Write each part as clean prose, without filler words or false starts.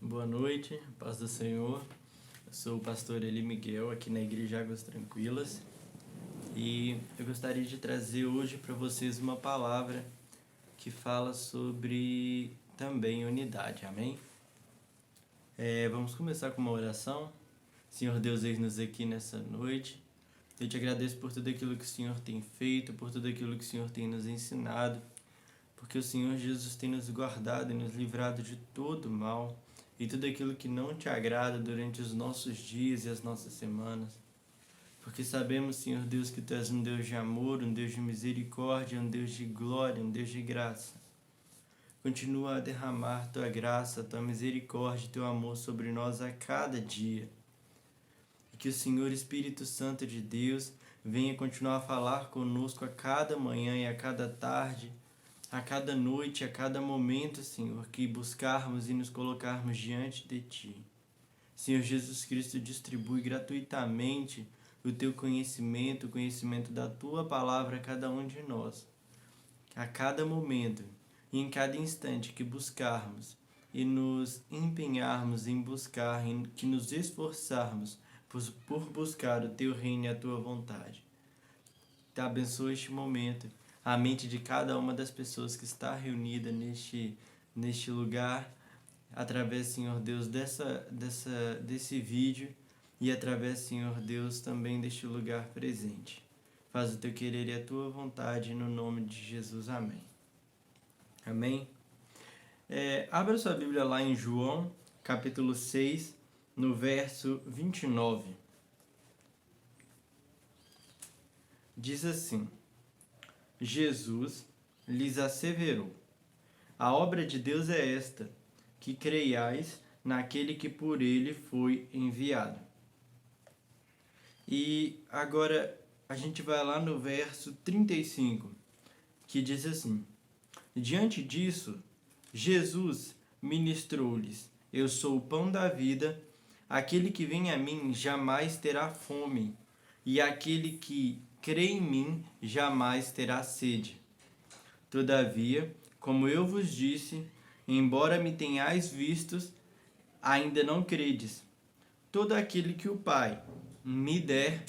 Boa noite, paz do Senhor. Eu sou o pastor Eli Miguel, aqui na Igreja Águas Tranquilas. E eu gostaria de trazer hoje para vocês uma palavra que fala sobre também unidade, amém? Vamos começar com uma oração. Senhor Deus, eis-nos aqui nessa noite. Eu te agradeço por tudo aquilo que o Senhor tem feito, por tudo aquilo que o Senhor tem nos ensinado, porque o Senhor Jesus tem nos guardado e nos livrado de todo mal e tudo aquilo que não te agrada durante os nossos dias e as nossas semanas. Porque sabemos, Senhor Deus, que Tu és um Deus de amor, um Deus de misericórdia, um Deus de glória, um Deus de graça. Continua a derramar Tua graça, Tua misericórdia e Teu amor sobre nós a cada dia. E que o Senhor Espírito Santo de Deus venha continuar a falar conosco a cada manhã e a cada tarde, a cada noite, a cada momento, Senhor, que buscarmos e nos colocarmos diante de Ti. Senhor Jesus Cristo, distribui gratuitamente o Teu conhecimento, o conhecimento da Tua palavra a cada um de nós. A cada momento e em cada instante que buscarmos e nos empenharmos em buscar, em que nos esforçarmos por buscar o Teu reino e a Tua vontade. Te abençoa este momento, a mente de cada uma das pessoas que está reunida neste lugar, através, Senhor Deus, desse vídeo e através, Senhor Deus, também deste lugar presente. Faz o Teu querer e a Tua vontade, no nome de Jesus. Amém. Amém? Abra sua Bíblia lá em João, capítulo 6, no verso 29. Diz assim: Jesus lhes asseverou: a obra de Deus é esta, que creiais naquele que por ele foi enviado. E agora a gente vai lá no verso 35, que diz assim: diante disso, Jesus ministrou-lhes: eu sou o pão da vida, aquele que vem a mim jamais terá fome, e aquele que crê em mim jamais terá sede. Todavia, como eu vos disse, embora me tenhais vistos, ainda não credes. Todo aquele que o Pai me der,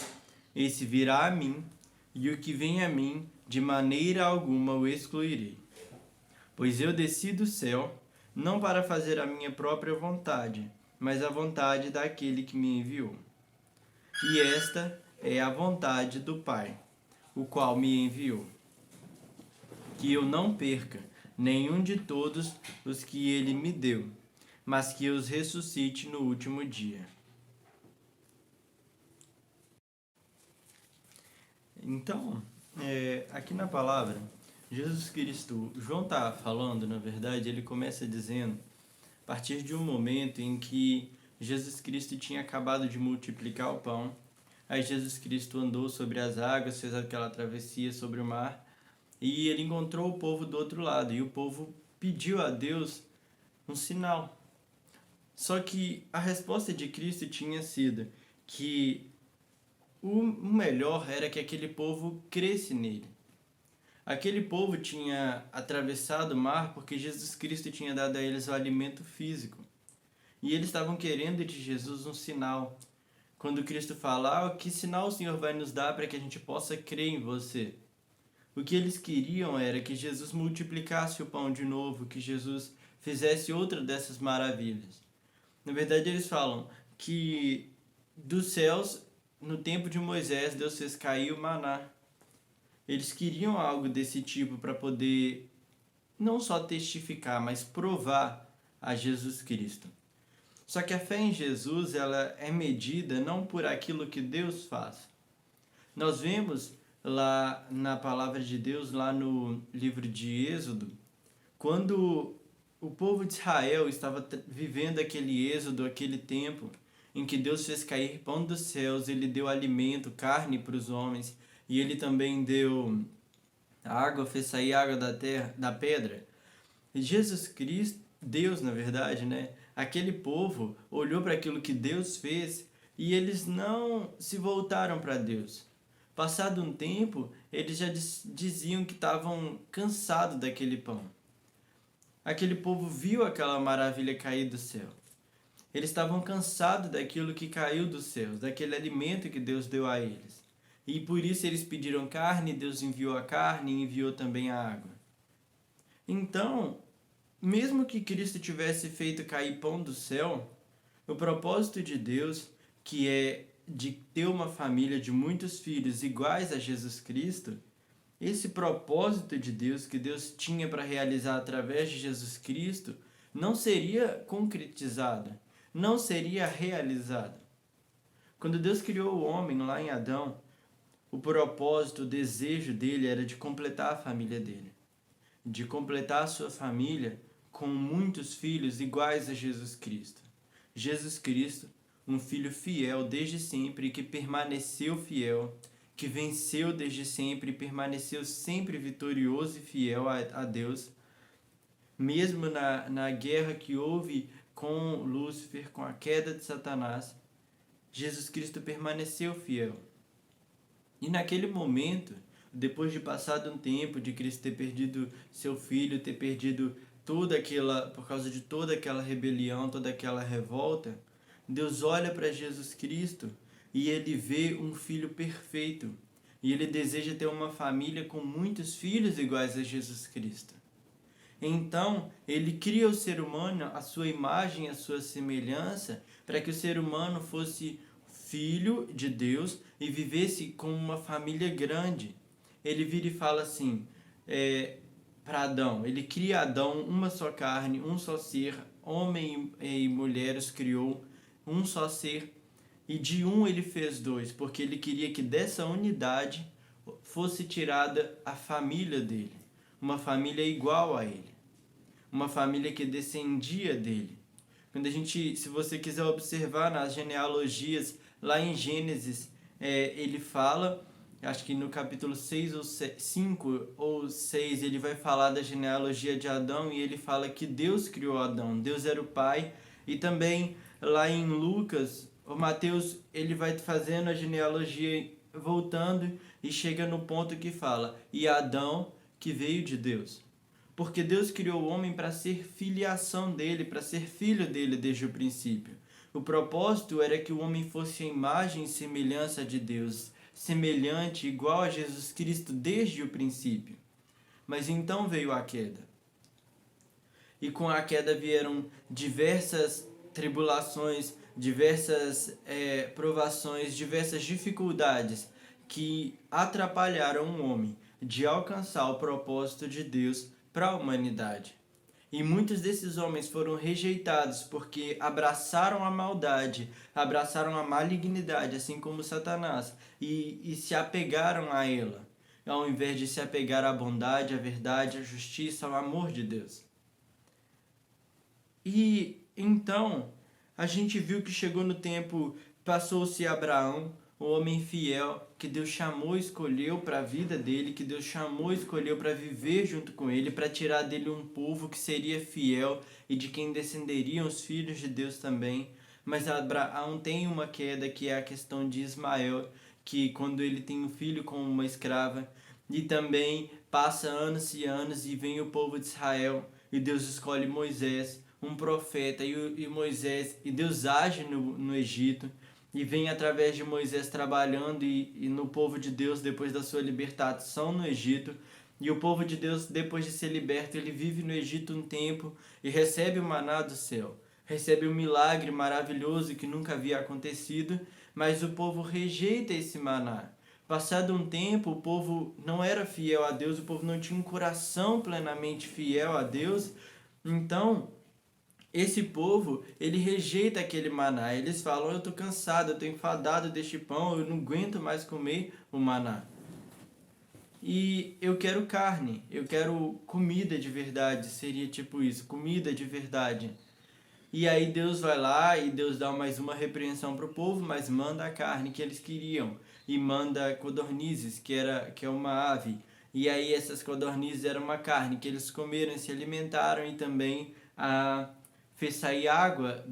esse virá a mim, e o que vem a mim, de maneira alguma o excluirei. Pois eu desci do céu, não para fazer a minha própria vontade, mas a vontade daquele que me enviou. E esta é a vontade do Pai, o qual me enviou, que eu não perca nenhum de todos os que ele me deu, mas que os ressuscite no último dia. Então, aqui na palavra, Jesus Cristo, João está falando, na verdade, ele começa dizendo, a partir de um momento em que Jesus Cristo tinha acabado de multiplicar o pão, aí Jesus Cristo andou sobre as águas, fez aquela travessia sobre o mar, e ele encontrou o povo do outro lado, e o povo pediu a Deus um sinal. Só que a resposta de Cristo tinha sido que o melhor era que aquele povo cresce nele. Aquele povo tinha atravessado o mar porque Jesus Cristo tinha dado a eles o alimento físico. E eles estavam querendo de Jesus um sinal. Quando Cristo fala, que sinal o Senhor vai nos dar para que a gente possa crer em você? O que eles queriam era que Jesus multiplicasse o pão de novo, que Jesus fizesse outra dessas maravilhas. Na verdade, eles falam que dos céus, no tempo de Moisés, Deus fez cair o maná. Eles queriam algo desse tipo para poder não só testificar, mas provar a Jesus Cristo. Só que a fé em Jesus, ela é medida não por aquilo que Deus faz. Nós vemos lá na palavra de Deus, lá no livro de Êxodo, quando o povo de Israel estava vivendo aquele êxodo, aquele tempo em que Deus fez cair pão dos céus, ele deu alimento, carne para os homens, e ele também deu água, fez sair água da terra, da pedra. E Jesus Cristo, Deus na verdade, né? Aquele povo olhou para aquilo que Deus fez e eles não se voltaram para Deus. Passado um tempo, eles já diziam que estavam cansados daquele pão. Aquele povo viu aquela maravilha cair do céu. Eles estavam cansados daquilo que caiu dos céus, daquele alimento que Deus deu a eles. E por isso eles pediram carne, Deus enviou a carne e enviou também a água. Então, mesmo que Cristo tivesse feito cair pão do céu, o propósito de Deus, que é de ter uma família de muitos filhos iguais a Jesus Cristo, esse propósito de Deus que Deus tinha para realizar através de Jesus Cristo não seria concretizado, não seria realizado. Quando Deus criou o homem lá em Adão, o propósito, o desejo dele era de completar a família dele, de completar a sua família com muitos filhos iguais a Jesus Cristo. Jesus Cristo, um filho fiel desde sempre, que permaneceu fiel, que venceu desde sempre e permaneceu sempre vitorioso e fiel a Deus, mesmo na guerra que houve com Lúcifer, com a queda de Satanás, Jesus Cristo permaneceu fiel. E naquele momento, depois de passado um tempo de Cristo ter perdido seu filho, ter perdido por causa de toda aquela rebelião, toda aquela revolta, Deus olha para Jesus Cristo e ele vê um filho perfeito. E ele deseja ter uma família com muitos filhos iguais a Jesus Cristo. Então, ele cria o ser humano à sua imagem, à sua semelhança, para que o ser humano fosse filho de Deus e vivesse com uma família grande. Ele vira e fala assim, para Adão, ele cria Adão, uma só carne, um só ser, homem e mulher os criou, um só ser, e de um ele fez dois, porque ele queria que dessa unidade fosse tirada a família dele, uma família igual a ele, uma família que descendia dele. Se você quiser observar nas genealogias, lá em Gênesis, ele fala, acho que no capítulo 6 ou 5 ou 6, ele vai falar da genealogia de Adão e ele fala que Deus criou Adão, Deus era o pai. E também lá em Lucas, o Mateus, ele vai fazendo a genealogia voltando e chega no ponto que fala, e Adão que veio de Deus. Porque Deus criou o homem para ser filiação dele, para ser filho dele desde o princípio. O propósito era que o homem fosse a imagem e semelhança de Deus, semelhante, igual a Jesus Cristo desde o princípio. Mas então veio a queda. E com a queda vieram diversas tribulações, diversas provações, diversas dificuldades que atrapalharam o homem de alcançar o propósito de Deus para a humanidade. E muitos desses homens foram rejeitados porque abraçaram a maldade, abraçaram a malignidade, assim como Satanás, e se apegaram a ela, ao invés de se apegar à bondade, à verdade, à justiça, ao amor de Deus. E então, a gente viu que chegou no tempo, passou-se Abraão, o homem fiel, que Deus chamou e escolheu para a vida dele, que Deus chamou e escolheu para viver junto com ele, para tirar dele um povo que seria fiel e de quem descenderiam os filhos de Deus também. Mas Abraão tem uma queda, que é a questão de Ismael, que quando ele tem um filho com uma escrava, e também passa anos e anos e vem o povo de Israel, e Deus escolhe Moisés, um profeta, e Moisés, e Deus age no Egito, e vem através de Moisés trabalhando e no povo de Deus depois da sua libertação no Egito. E o povo de Deus, depois de ser liberto, ele vive no Egito um tempo e recebe o maná do céu. Recebe um milagre maravilhoso que nunca havia acontecido, mas o povo rejeita esse maná. Passado um tempo, o povo não era fiel a Deus, o povo não tinha um coração plenamente fiel a Deus. Então, esse povo, ele rejeita aquele maná. Eles falam, eu estou cansado, eu estou enfadado deste pão, eu não aguento mais comer o maná. E eu quero carne, eu quero comida de verdade, seria tipo isso, comida de verdade. E aí Deus vai lá e Deus dá mais uma repreensão para o povo, mas manda a carne que eles queriam. E manda codornizes, que é uma ave. E aí essas codornizes eram uma carne que eles comeram, se alimentaram e também fez sair água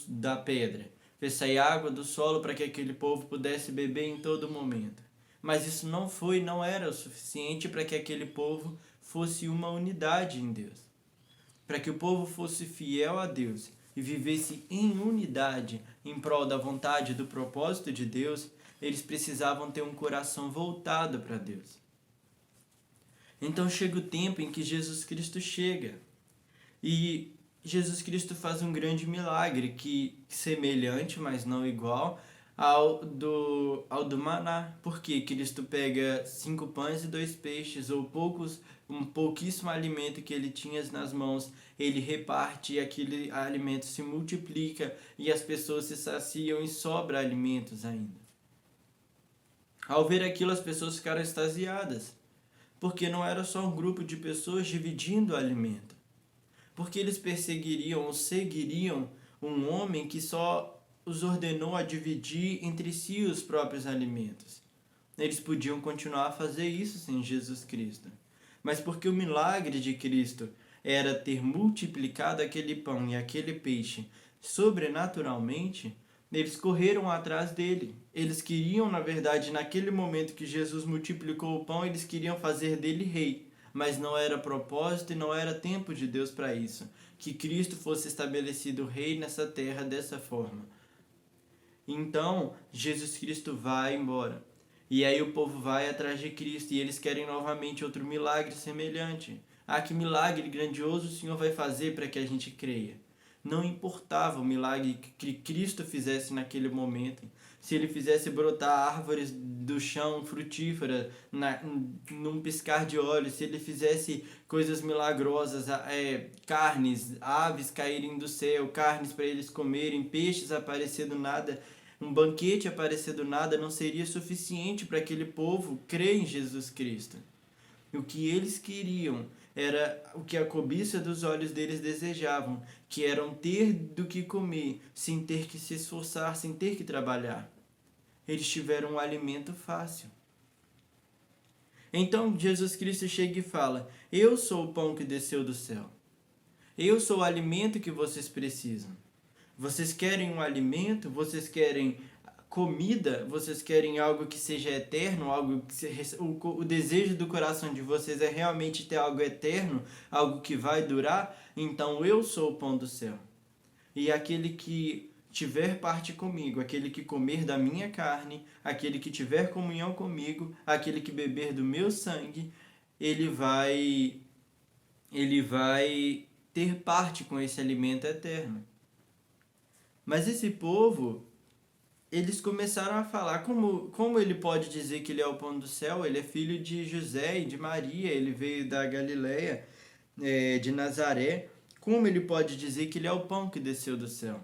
da pedra, fez sair água do solo para que aquele povo pudesse beber em todo momento. Mas isso não era o suficiente para que aquele povo fosse uma unidade em Deus. Para que o povo fosse fiel a Deus e vivesse em unidade em prol da vontade e do propósito de Deus, eles precisavam ter um coração voltado para Deus. Então chega o tempo em que Jesus Cristo chega. E Jesus Cristo faz um grande milagre que semelhante, mas não igual, ao do maná. Porque Cristo pega 5 pães e 2 peixes, ou um pouquíssimo alimento que ele tinha nas mãos, ele reparte e aquele alimento se multiplica e as pessoas se saciam e sobra alimentos ainda. Ao ver aquilo, as pessoas ficaram extasiadas, porque não era só um grupo de pessoas dividindo o alimento, porque eles perseguiriam ou seguiriam um homem que só os ordenou a dividir entre si os próprios alimentos. Eles podiam continuar a fazer isso sem Jesus Cristo, mas porque o milagre de Cristo era ter multiplicado aquele pão e aquele peixe sobrenaturalmente, eles correram atrás dele. Eles queriam, na verdade, naquele momento que Jesus multiplicou o pão, eles queriam fazer dele rei. Mas não era propósito e não era tempo de Deus para isso. Que Cristo fosse estabelecido rei nessa terra dessa forma. Então, Jesus Cristo vai embora. E aí o povo vai atrás de Cristo e eles querem novamente outro milagre semelhante. Ah, que milagre grandioso o Senhor vai fazer para que a gente creia. Não importava o milagre que Cristo fizesse naquele momento. Se ele fizesse brotar árvores do chão frutíferas num piscar de olhos, se ele fizesse coisas milagrosas, carnes, aves caírem do céu, carnes para eles comerem, peixes aparecer do nada, um banquete aparecer do nada, não seria suficiente para aquele povo crer em Jesus Cristo. O que eles queriam era o que a cobiça dos olhos deles desejavam, que eram ter do que comer, sem ter que se esforçar, sem ter que trabalhar. Eles tiveram um alimento fácil. Então Jesus Cristo chega e fala: eu sou o pão que desceu do céu. Eu sou o alimento que vocês precisam. Vocês querem um alimento? Vocês querem comida? Vocês querem algo que seja eterno? Algo que o desejo do coração de vocês é realmente ter algo eterno? Algo que vai durar? Então eu sou o pão do céu. E aquele que tiver parte comigo, aquele que comer da minha carne, aquele que tiver comunhão comigo, aquele que beber do meu sangue, ele vai ter parte com esse alimento eterno. Mas esse povo, eles começaram a falar, como ele pode dizer que ele é o pão do céu? Ele é filho de José e de Maria, ele veio da Galileia, de Nazaré. Como ele pode dizer que ele é o pão que desceu do céu?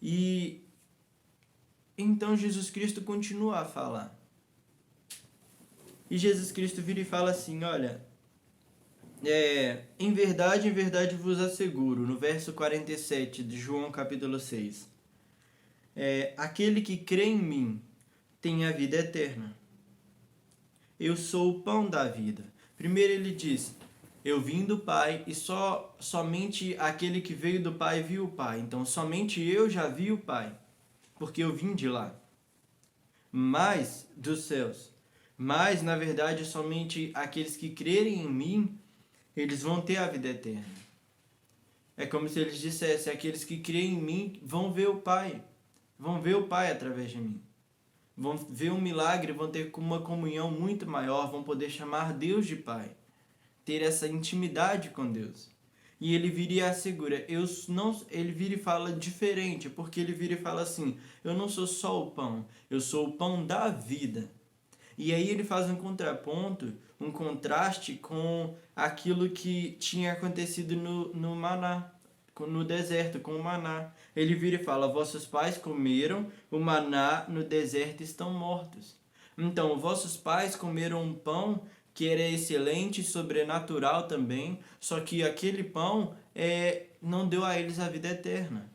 E então Jesus Cristo continua a falar. E Jesus Cristo vira e fala assim, olha, em verdade vos asseguro, no verso 47 de João capítulo 6, aquele que crê em mim tem a vida eterna. Eu sou o pão da vida. Primeiro ele diz, eu vim do Pai e somente aquele que veio do Pai viu o Pai. Então somente eu já vi o Pai, porque eu vim de lá. Mas dos céus. Mas, na verdade, somente aqueles que crerem em mim, eles vão ter a vida eterna. É como se eles dissessem, aqueles que creem em mim vão ver o Pai. Vão ver o Pai através de mim. Vão ver um milagre, vão ter uma comunhão muito maior, vão poder chamar Deus de Pai. Ter essa intimidade com Deus. E ele vira e assegura, ele vira e fala diferente, porque ele vira e fala assim, eu não sou só o pão, eu sou o pão da vida. E aí ele faz um contraponto, um contraste com aquilo que tinha acontecido no maná, no deserto, com o maná. Ele vira e fala, vossos pais comeram o maná no deserto e estão mortos. Então, vossos pais comeram um pão que era excelente e sobrenatural também, só que aquele pão não deu a eles a vida eterna.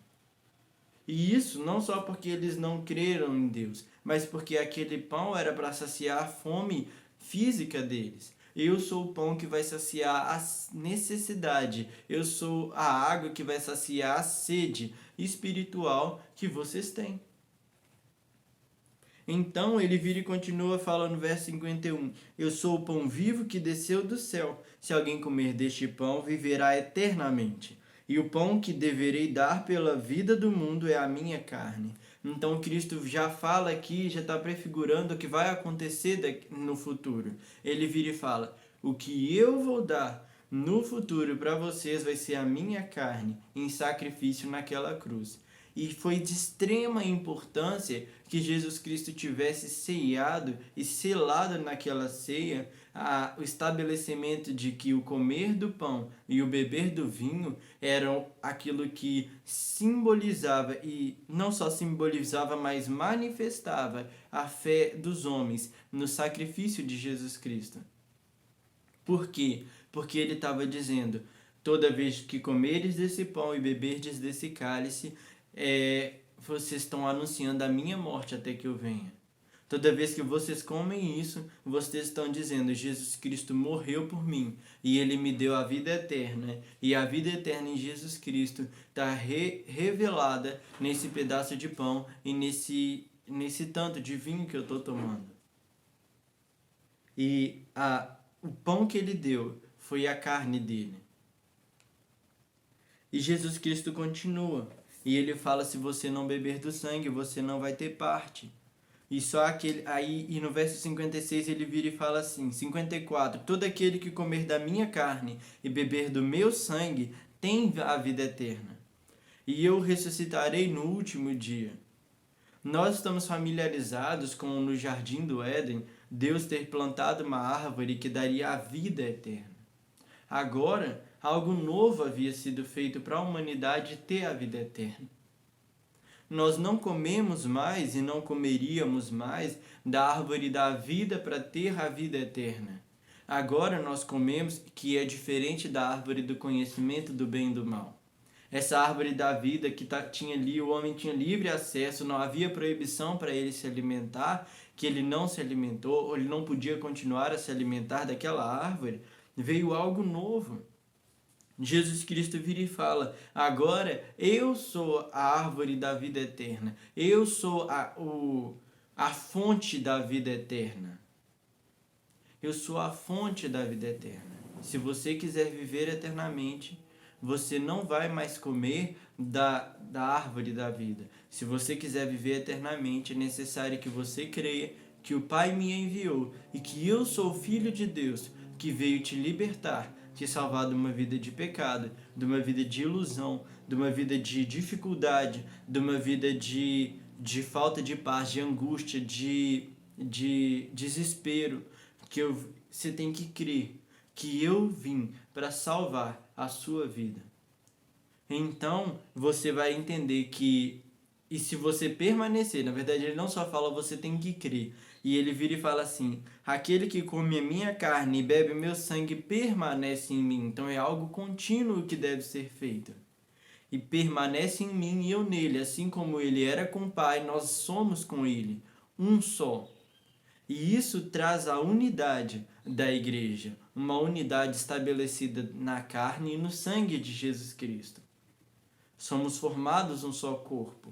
E isso não só porque eles não creram em Deus, mas porque aquele pão era para saciar a fome física deles. Eu sou o pão que vai saciar a necessidade. Eu sou a água que vai saciar a sede espiritual que vocês têm. Então ele vira e continua falando no verso 51. Eu sou o pão vivo que desceu do céu. Se alguém comer deste pão, viverá eternamente. E o pão que deverei dar pela vida do mundo é a minha carne. Então Cristo já fala aqui, já está prefigurando o que vai acontecer no futuro. Ele vira e fala: o que eu vou dar no futuro para vocês vai ser a minha carne em sacrifício naquela cruz. E foi de extrema importância que Jesus Cristo tivesse ceiado e selado naquela ceia o estabelecimento de que o comer do pão e o beber do vinho eram aquilo que simbolizava, e não só simbolizava, mas manifestava a fé dos homens no sacrifício de Jesus Cristo. Por quê? Porque ele estava dizendo: toda vez que comeres desse pão e beberdes desse cálice, vocês estão anunciando a minha morte até que eu venha. Toda vez que vocês comem isso, vocês estão dizendo: Jesus Cristo morreu por mim e ele me deu a vida eterna. E a vida eterna em Jesus Cristo está revelada nesse pedaço de pão e nesse tanto de vinho que eu estou tomando. E o pão que ele deu foi a carne dele. E Jesus Cristo continua. E ele fala: se você não beber do sangue, você não vai ter parte. E só e no verso 56 ele vira e fala assim, 54, todo aquele que comer da minha carne e beber do meu sangue tem a vida eterna. E eu ressuscitarei no último dia. Nós estamos familiarizados com no jardim do Éden, Deus ter plantado uma árvore que daria a vida eterna. Agora, algo novo havia sido feito para a humanidade ter a vida eterna. Nós não comemos mais e não comeríamos mais da árvore da vida para ter a vida eterna. Agora nós comemos, que é diferente da árvore do conhecimento do bem e do mal. Essa árvore da vida que tinha ali, o homem tinha livre acesso, não havia proibição para ele se alimentar, que ele não se alimentou, ou ele não podia continuar a se alimentar daquela árvore, veio algo novo. Jesus Cristo vira e fala: agora eu sou a árvore da vida eterna. Eu sou a fonte da vida eterna. Eu sou a fonte da vida eterna. Se você quiser viver eternamente, você não vai mais comer da árvore da vida. Se você quiser viver eternamente, é necessário que você creia que o Pai me enviou e que eu sou o Filho de Deus, que veio te libertar, te salvar de uma vida de pecado, de uma vida de ilusão, de uma vida de dificuldade, de uma vida de falta de paz, de angústia, de desespero, você tem que crer que eu vim para salvar a sua vida. Então, você vai entender que, e se você permanecer, na verdade ele não só fala, você tem que crer. E ele vira e fala assim: aquele que come a minha carne e bebe o meu sangue permanece em mim. Então é algo contínuo que deve ser feito. E permanece em mim e eu nele, assim como ele era com o Pai, nós somos com ele, um só. E isso traz a unidade da igreja, uma unidade estabelecida na carne e no sangue de Jesus Cristo. Somos formados um só corpo.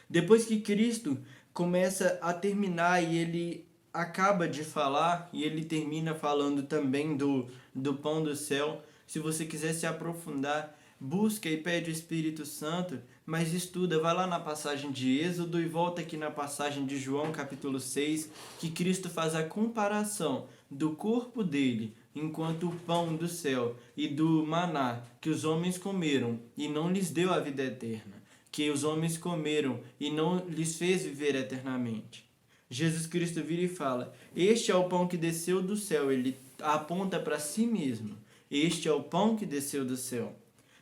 Depois que Cristo começa a terminar e ele acaba de falar, e ele termina falando também do pão do céu. Se você quiser se aprofundar, busca e pede o Espírito Santo, mas estuda, vai lá na passagem de Êxodo e volta aqui na passagem de João capítulo 6, que Cristo faz a comparação do corpo dele enquanto o pão do céu e do maná que os homens comeram e não lhes deu a vida eterna, que os homens comeram e não lhes fez viver eternamente. Jesus Cristo vira e fala: este é o pão que desceu do céu. Ele aponta para si mesmo. Este é o pão que desceu do céu.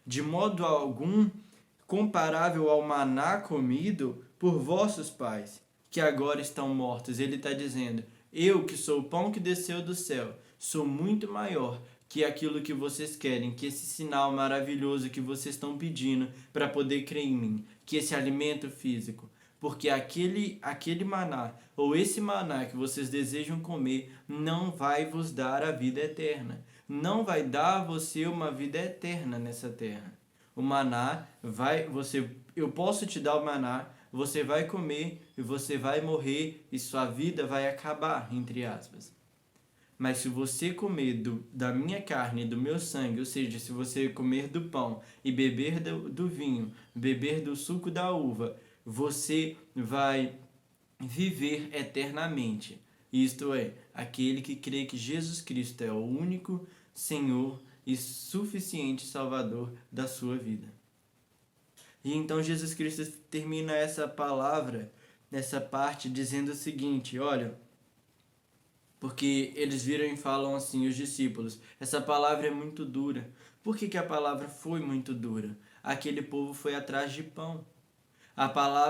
De modo algum comparável ao maná comido por vossos pais, que agora estão mortos. Ele está dizendo: eu, que sou o pão que desceu do céu, sou muito maior que aquilo que vocês querem, que esse sinal maravilhoso que vocês estão pedindo para poder crer em mim, que esse alimento físico. Porque aquele maná, ou esse maná que vocês desejam comer, não vai vos dar a vida eterna. Não vai dar a você uma vida eterna nessa terra. O maná eu posso te dar o maná, você vai comer e você vai morrer e sua vida vai acabar, entre aspas. Mas se você comer da minha carne e do meu sangue, ou seja, se você comer do pão e beber do vinho, beber do suco da uva, você vai viver eternamente. Isto é, aquele que crê que Jesus Cristo é o único Senhor e suficiente Salvador da sua vida. E então Jesus Cristo termina essa palavra, nessa parte, dizendo o seguinte, olha, porque eles viram e falam assim, os discípulos, essa palavra é muito dura. Por que a palavra foi muito dura? Aquele povo foi atrás de pão.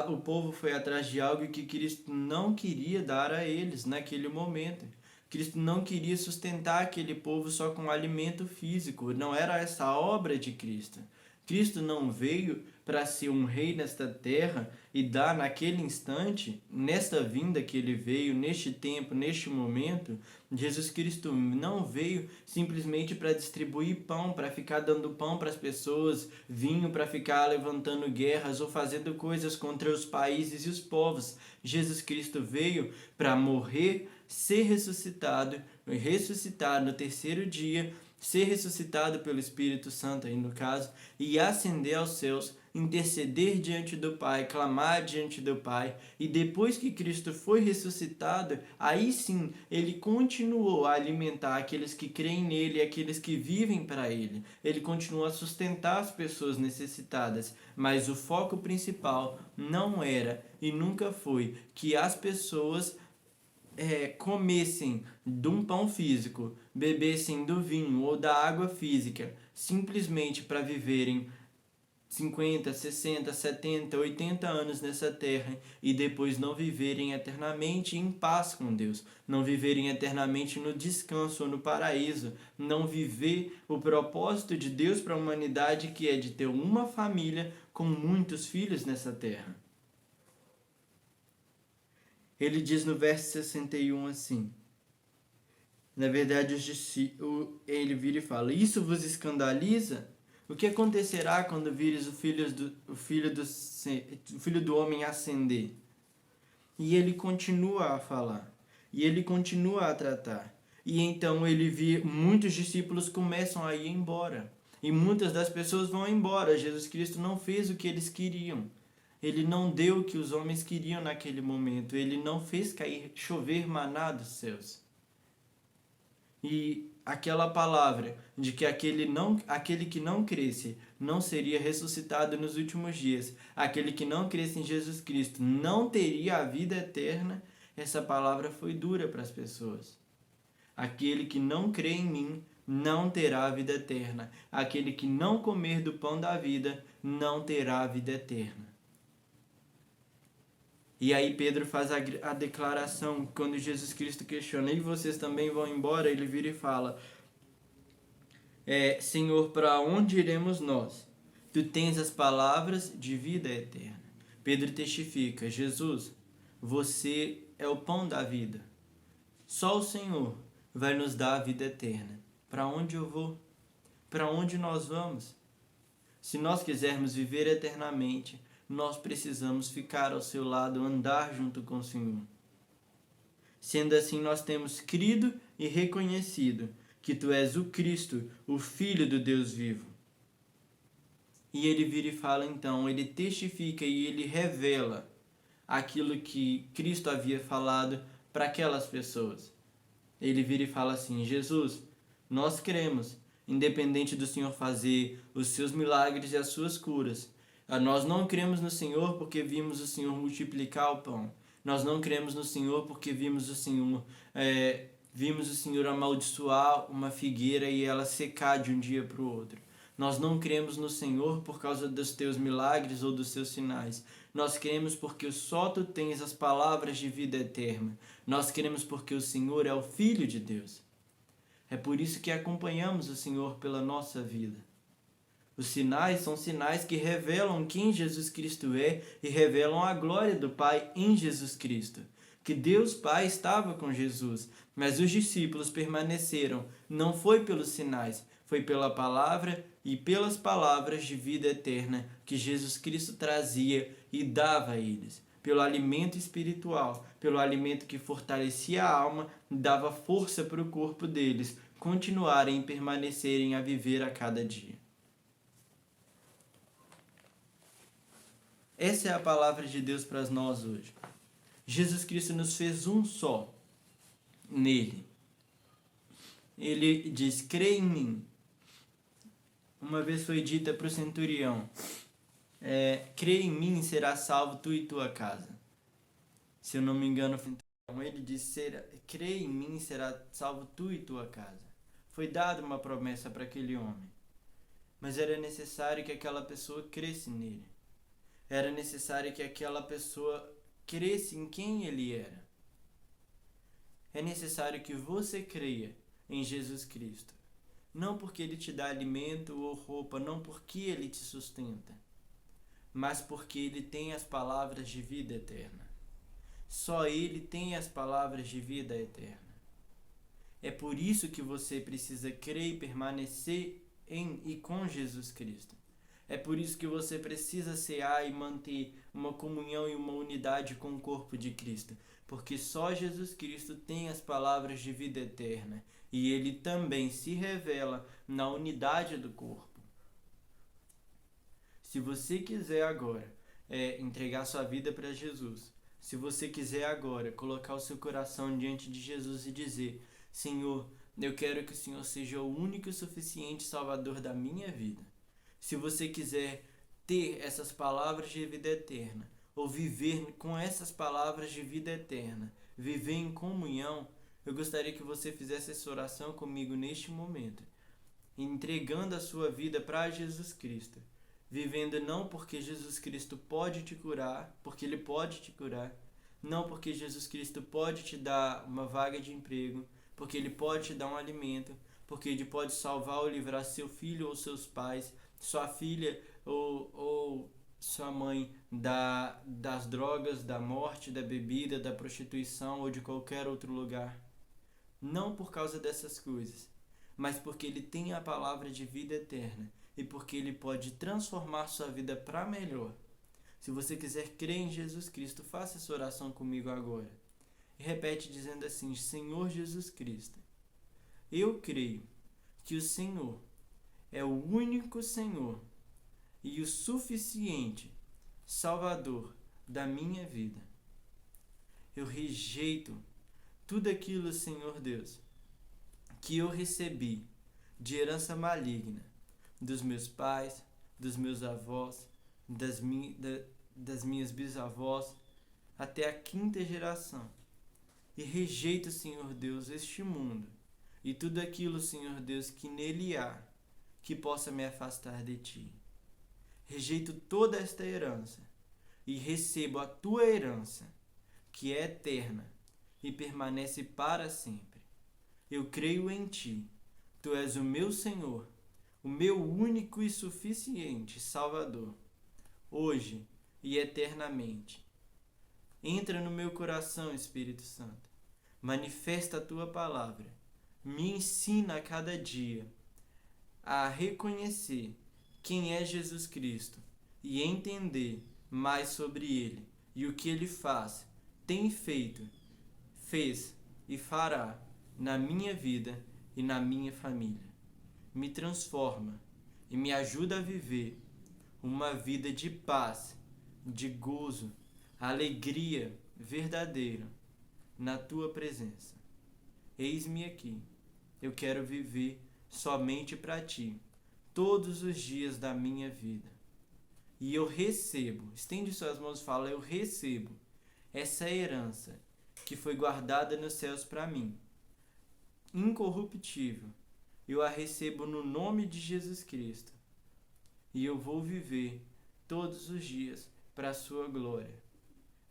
O povo foi atrás de algo que Cristo não queria dar a eles naquele momento. Cristo não queria sustentar aquele povo só com alimento físico. Não era essa a obra de Cristo. Cristo não veio para ser um rei nesta terra e dar naquele instante, nesta vinda que ele veio, neste tempo, neste momento, Jesus Cristo não veio simplesmente para distribuir pão, para ficar dando pão para as pessoas, vinho para ficar levantando guerras ou fazendo coisas contra os países e os povos. Jesus Cristo veio para morrer, ser ressuscitado, ressuscitar no terceiro dia, ser ressuscitado pelo Espírito Santo, aí no caso, e ascender aos céus, interceder diante do Pai, clamar diante do Pai, e depois que Cristo foi ressuscitado, aí sim ele continuou a alimentar aqueles que creem nele, aqueles que vivem para ele. Ele continuou a sustentar as pessoas necessitadas, mas o foco principal não era e nunca foi que as pessoas comessem de um pão físico, bebessem do vinho ou da água física, simplesmente para viverem 50, 60, 70, 80 anos nessa terra e depois não viverem eternamente em paz com Deus, não viverem eternamente no descanso ou no paraíso, não viver o propósito de Deus para a humanidade, que é de ter uma família com muitos filhos nessa terra. Ele diz no verso 61 assim, na verdade ele vira e fala, isso vos escandaliza? O que acontecerá quando vires o filho do homem ascender? E ele continua a falar, e ele continua a tratar. E então muitos discípulos começam a ir embora, e muitas das pessoas vão embora. Jesus Cristo não fez o que eles queriam. Ele não deu o que os homens queriam naquele momento. Ele não fez chover maná dos céus. E aquela palavra de que aquele que não cresce não seria ressuscitado nos últimos dias, aquele que não cresce em Jesus Cristo não teria a vida eterna, essa palavra foi dura para as pessoas. Aquele que não crê em mim não terá a vida eterna. Aquele que não comer do pão da vida não terá a vida eterna. E aí Pedro faz a declaração, quando Jesus Cristo questiona, e vocês também vão embora? Ele vira e fala, Senhor, para onde iremos nós? Tu tens as palavras de vida eterna. Pedro testifica, Jesus, você é o pão da vida. Só o Senhor vai nos dar a vida eterna. Para onde eu vou? Para onde nós vamos? Se nós quisermos viver eternamente, nós precisamos ficar ao seu lado, andar junto com o Senhor. Sendo assim, nós temos crido e reconhecido que Tu és o Cristo, o Filho do Deus vivo. E ele vira e fala então, ele testifica e ele revela aquilo que Cristo havia falado para aquelas pessoas. Ele vira e fala assim, Jesus, nós cremos, independente do Senhor fazer os seus milagres e as suas curas. Nós não cremos no Senhor porque vimos o Senhor multiplicar o pão. Nós não cremos no Senhor porque vimos o Senhor amaldiçoar uma figueira e ela secar de um dia para o outro. Nós não cremos no Senhor por causa dos teus milagres ou dos seus sinais. Nós cremos porque só Tu tens as palavras de vida eterna. Nós cremos porque o Senhor é o Filho de Deus. É por isso que acompanhamos o Senhor pela nossa vida. Os sinais são sinais que revelam quem Jesus Cristo é e revelam a glória do Pai em Jesus Cristo. Que Deus Pai estava com Jesus, mas os discípulos permaneceram. Não foi pelos sinais, foi pela palavra e pelas palavras de vida eterna que Jesus Cristo trazia e dava a eles. pelo alimento espiritual, pelo alimento que fortalecia a alma e dava força para o corpo deles continuarem e permanecerem a viver a cada dia. Essa é a palavra de Deus para nós hoje. Jesus Cristo nos fez um só nele. Ele diz: crê em mim. Uma vez foi dita para o centurião: crê em mim, será salvo tu e tua casa. Se eu não me engano, ele disse: crê em mim, será salvo tu e tua casa. Foi dada uma promessa para aquele homem, mas era necessário que aquela pessoa cresce nele. Era necessário que aquela pessoa cresce em quem ele era. É necessário que você creia em Jesus Cristo. Não porque ele te dá alimento ou roupa, não porque ele te sustenta, mas porque ele tem as palavras de vida eterna. Só ele tem as palavras de vida eterna. É por isso que você precisa crer e permanecer em e com Jesus Cristo. É por isso que você precisa cear e manter uma comunhão e uma unidade com o corpo de Cristo. Porque só Jesus Cristo tem as palavras de vida eterna. E ele também se revela na unidade do corpo. Se você quiser agora entregar sua vida para Jesus, se você quiser agora colocar o seu coração diante de Jesus e dizer: Senhor, eu quero que o Senhor seja o único e suficiente Salvador da minha vida. Se você quiser ter essas palavras de vida eterna, ou viver com essas palavras de vida eterna, viver em comunhão, eu gostaria que você fizesse essa oração comigo neste momento, entregando a sua vida para Jesus Cristo, vivendo não porque Jesus Cristo pode te curar, porque Ele pode te curar, não porque Jesus Cristo pode te dar uma vaga de emprego, porque Ele pode te dar um alimento, porque Ele pode salvar ou livrar seu filho ou seus pais, sua filha ou sua mãe das drogas, da morte, da bebida, da prostituição ou de qualquer outro lugar. Não por causa dessas coisas, mas porque Ele tem a palavra de vida eterna e porque Ele pode transformar sua vida para melhor. Se você quiser crer em Jesus Cristo, faça essa oração comigo agora. E repete dizendo assim: Senhor Jesus Cristo, eu creio que o Senhor é o único Senhor e o suficiente Salvador da minha vida. Eu rejeito tudo aquilo, Senhor Deus, que eu recebi de herança maligna dos meus pais, dos meus avós, das minhas bisavós, até a 5ª geração. E rejeito, Senhor Deus, este mundo e tudo aquilo, Senhor Deus, que nele há, que possa me afastar de Ti. Rejeito toda esta herança e recebo a Tua herança, que é eterna e permanece para sempre. Eu creio em Ti. Tu és o meu Senhor, o meu único e suficiente Salvador, hoje e eternamente. Entra no meu coração, Espírito Santo. Manifesta a Tua palavra. Me ensina a cada dia a reconhecer quem é Jesus Cristo e entender mais sobre Ele e o que Ele faz, tem feito, fez e fará na minha vida e na minha família. Me transforma e me ajuda a viver uma vida de paz, de gozo, alegria verdadeira na Tua presença. Eis-me aqui. Eu quero viver somente para Ti, todos os dias da minha vida. E eu recebo, estende suas mãos e fala: eu recebo essa herança que foi guardada nos céus para mim, incorruptível. Eu a recebo no nome de Jesus Cristo. E eu vou viver todos os dias para a Sua glória.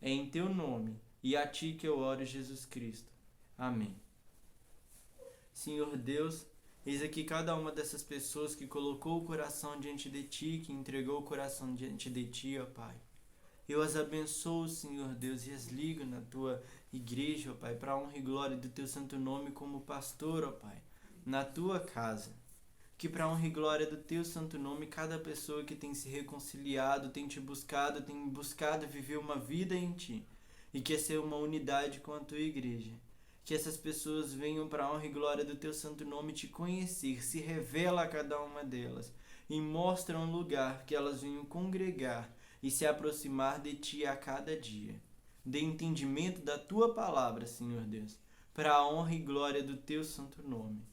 É em Teu nome e a Ti que eu oro, Jesus Cristo. Amém. Senhor Deus, eis aqui cada uma dessas pessoas que colocou o coração diante de Ti, que entregou o coração diante de Ti, ó Pai. Eu as abençoo, Senhor Deus, e as ligo na Tua igreja, ó Pai, para a honra e glória do Teu santo nome como pastor, ó Pai, na Tua casa. que para honra e glória do teu santo nome, cada pessoa que tem se reconciliado, tem te buscado, tem buscado viver uma vida em ti, e quer ser uma unidade com a tua igreja. Que essas pessoas venham para a honra e glória do teu santo nome te conhecer, se revela a cada uma delas e mostra um lugar que elas venham congregar e se aproximar de ti a cada dia. Dê entendimento da tua palavra, Senhor Deus, para a honra e glória do teu santo nome.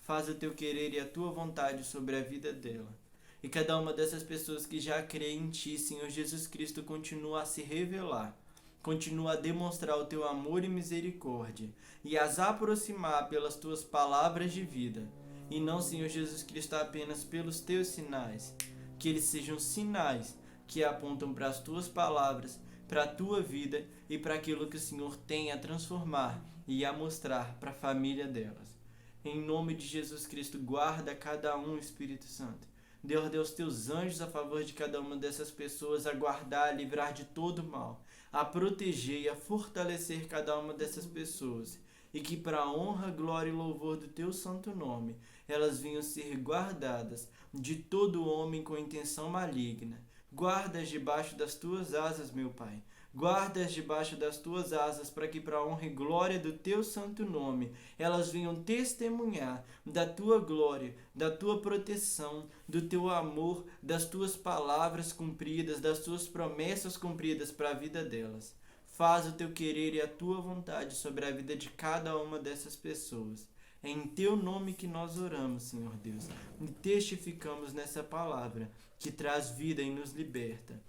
Faz o teu querer e a tua vontade sobre a vida dela. E cada uma dessas pessoas que já crê em ti, Senhor Jesus Cristo, continua a se revelar, continua a demonstrar o teu amor e misericórdia e as aproximar pelas tuas palavras de vida. E não, Senhor Jesus Cristo, apenas pelos teus sinais. Que eles sejam sinais que apontam para as tuas palavras, para a tua vida e para aquilo que o Senhor tem a transformar e a mostrar para a família delas. Em nome de Jesus Cristo, guarda cada um, Espírito Santo. Dê ordem aos teus anjos a favor de cada uma dessas pessoas, a guardar, a livrar de todo mal, a proteger e a fortalecer cada uma dessas pessoas. E que para a honra, glória e louvor do teu santo nome, elas venham ser guardadas de todo homem com intenção maligna. Guarda-as debaixo das tuas asas, meu Pai. Guarda-as debaixo das tuas asas, para que para a honra e glória do teu santo nome, elas venham testemunhar da tua glória, da tua proteção, do teu amor, das tuas palavras cumpridas, das tuas promessas cumpridas para a vida delas. Faz o teu querer e a tua vontade sobre a vida de cada uma dessas pessoas. É em teu nome que nós oramos, Senhor Deus, e testificamos nessa palavra que traz vida e nos liberta.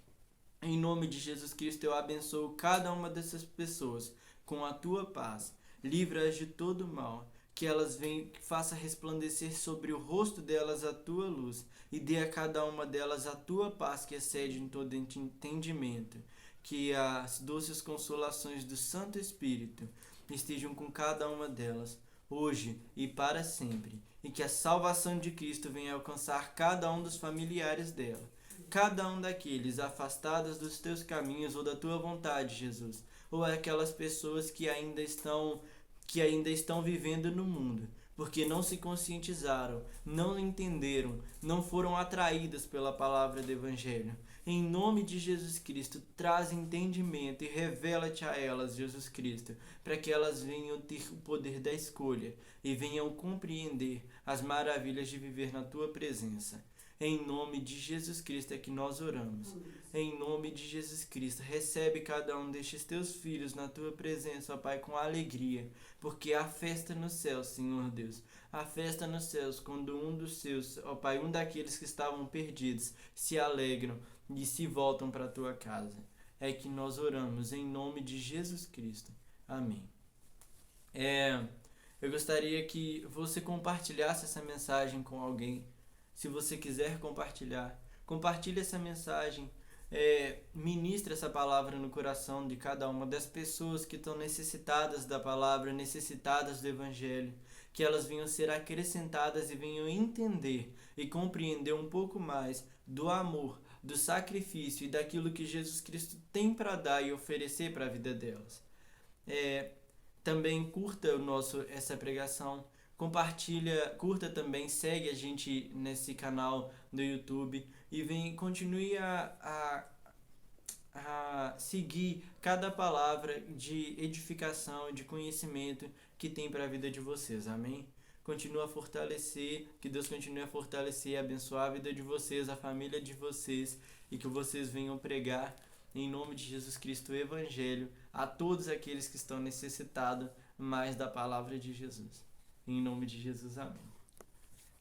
Em nome de Jesus Cristo, eu abençoo cada uma dessas pessoas com a tua paz. Livra-as de todo mal, que elas venham, que faça resplandecer sobre o rosto delas a tua luz e dê a cada uma delas a tua paz que excede em todo entendimento. Que as doces consolações do Santo Espírito estejam com cada uma delas, hoje e para sempre, e que a salvação de Cristo venha alcançar cada um dos familiares dela, cada um daqueles afastados dos teus caminhos ou da tua vontade, Jesus, ou aquelas pessoas que ainda estão vivendo no mundo, porque não se conscientizaram, não entenderam, não foram atraídas pela palavra do Evangelho. Em nome de Jesus Cristo, traz entendimento e revela-te a elas, Jesus Cristo, para que elas venham ter o poder da escolha e venham compreender as maravilhas de viver na tua presença. Em nome de Jesus Cristo é que nós oramos. Em nome de Jesus Cristo, recebe cada um destes teus filhos na tua presença, ó Pai, com alegria, porque há festa nos céus, Senhor Deus. Há festa nos céus quando um dos seus, ó Pai, um daqueles que estavam perdidos, se alegram e se voltam para a tua casa. É que nós oramos em nome de Jesus Cristo. Amém. Eu gostaria que você compartilhasse essa mensagem com alguém. Se você quiser compartilhar, compartilhe essa mensagem, ministre essa palavra no coração de cada uma das pessoas que estão necessitadas da palavra, necessitadas do Evangelho, que elas venham ser acrescentadas e venham entender e compreender um pouco mais do amor, do sacrifício e daquilo que Jesus Cristo tem para dar e oferecer para a vida delas. Também curta essa pregação, compartilha, curta também, segue a gente nesse canal do YouTube e continue a seguir cada palavra de edificação, de conhecimento que tem para a vida de vocês, amém? Continua a fortalecer, que Deus continue a fortalecer e abençoar a vida de vocês, a família de vocês, e que vocês venham pregar em nome de Jesus Cristo o Evangelho a todos aqueles que estão necessitados mais da palavra de Jesus. Em nome de Jesus, amém.